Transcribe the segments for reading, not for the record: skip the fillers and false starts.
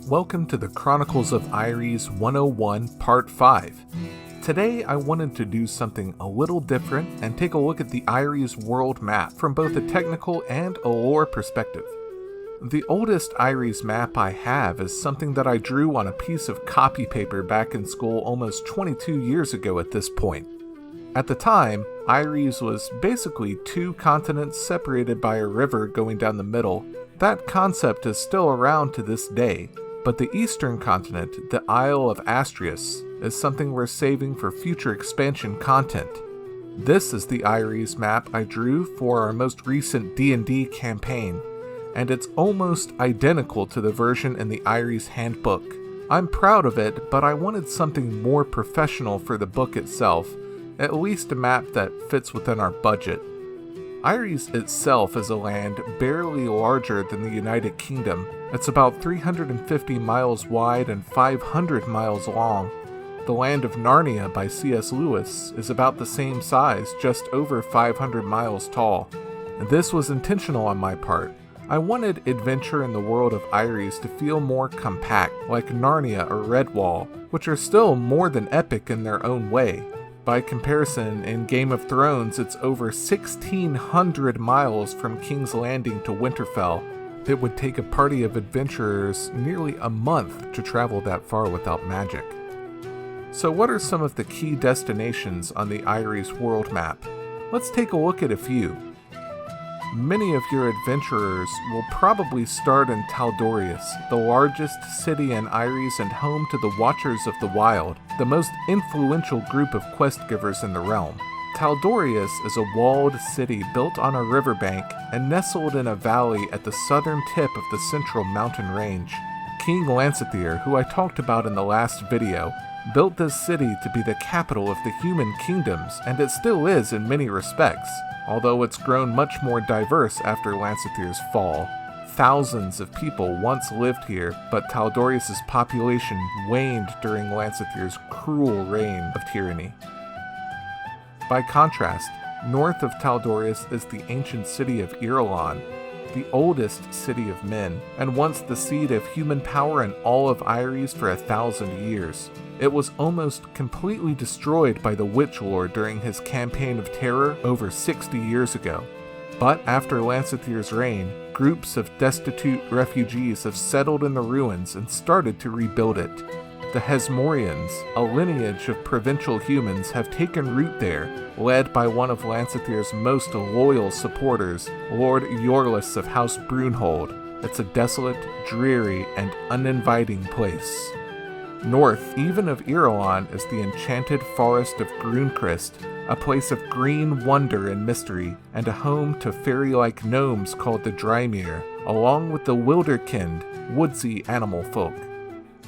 Welcome to the Chronicles of Aeres 101 Part 5. Today I wanted to do something a little different and take a look at the Aeres world map from both a technical and a lore perspective. The oldest Aeres map I have is something that I drew on a piece of copy paper back in school almost 22 years ago at this point. At the time, Aeres was basically two continents separated by a river going down the middle. That concept is still around to this day, but the eastern continent, the Isle of Aeres, is something we're saving for future expansion content. This is the Aeres map I drew for our most recent D&D campaign, and it's almost identical to the version in the Aeres handbook. I'm proud of it, but I wanted something more professional for the book itself, at least a map that fits within our budget. Aeres itself is a land barely larger than the United Kingdom. It's about 350 miles wide and 500 miles long. The Land of Narnia by C.S. Lewis is about the same size, just over 500 miles tall. This was intentional on my part. I wanted adventure in the world of Aeres to feel more compact, like Narnia or Redwall, which are still more than epic in their own way. By comparison, in Game of Thrones, it's over 1,600 miles from King's Landing to Winterfell. It would take a party of adventurers nearly a month to travel that far without magic. So what are some of the key destinations on the Aeres world map? Let's take a look at a few. Many of your adventurers will probably start in Tal'Dorei, the largest city in Aeres and home to the Watchers of the Wild, the most influential group of quest givers in the realm. Tal'Dorei is a walled city built on a riverbank and nestled in a valley at the southern tip of the central mountain range. King Lancethere, who I talked about in the last video, built this city to be the capital of the human kingdoms, and it still is in many respects, although it's grown much more diverse after Lancethere's fall. Thousands of people once lived here, but Tal'Doreis' population waned during Lancethere's cruel reign of tyranny. By contrast, north of Tal'Doreis is the ancient city of Aeres, the oldest city of men, and once the seat of human power in all of Aeres for 1,000 years. It was almost completely destroyed by the Witch Lord during his campaign of terror over 60 years ago. But after Lancethere's reign, groups of destitute refugees have settled in the ruins and started to rebuild it. The Hesmorians, a lineage of provincial humans, have taken root there, led by one of Lancethere's most loyal supporters, Lord Iorlas of House Brunhold. It's a desolate, dreary, and uninviting place. North, even of Aeres, is the enchanted forest of Grunkrist, a place of green wonder and mystery, and a home to fairy-like gnomes called the Drymere, along with the Wilderkind, woodsy animal folk.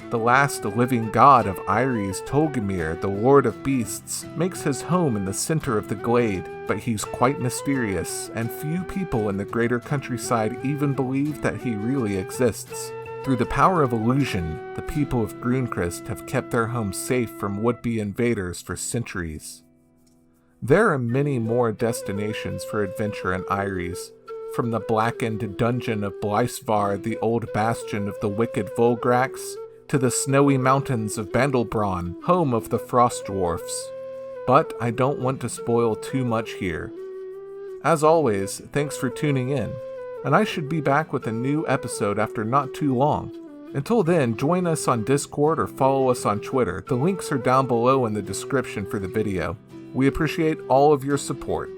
The last living god of Aeres, Tolgemir, the Lord of Beasts, makes his home in the center of the glade, but he's quite mysterious, and few people in the greater countryside even believe that he really exists. Through the power of illusion, the people of Grunkrist have kept their home safe from would-be invaders for centuries. There are many more destinations for adventure in Aeres, from the blackened dungeon of Bleisvar, the old bastion of the wicked Volgrax, to the snowy mountains of Bandelbron, home of the Frost Dwarfs. But I don't want to spoil too much here. As always, thanks for tuning in, and I should be back with a new episode after not too long. Until then, join us on Discord or follow us on Twitter. The links are down below in the description for the video. We appreciate all of your support.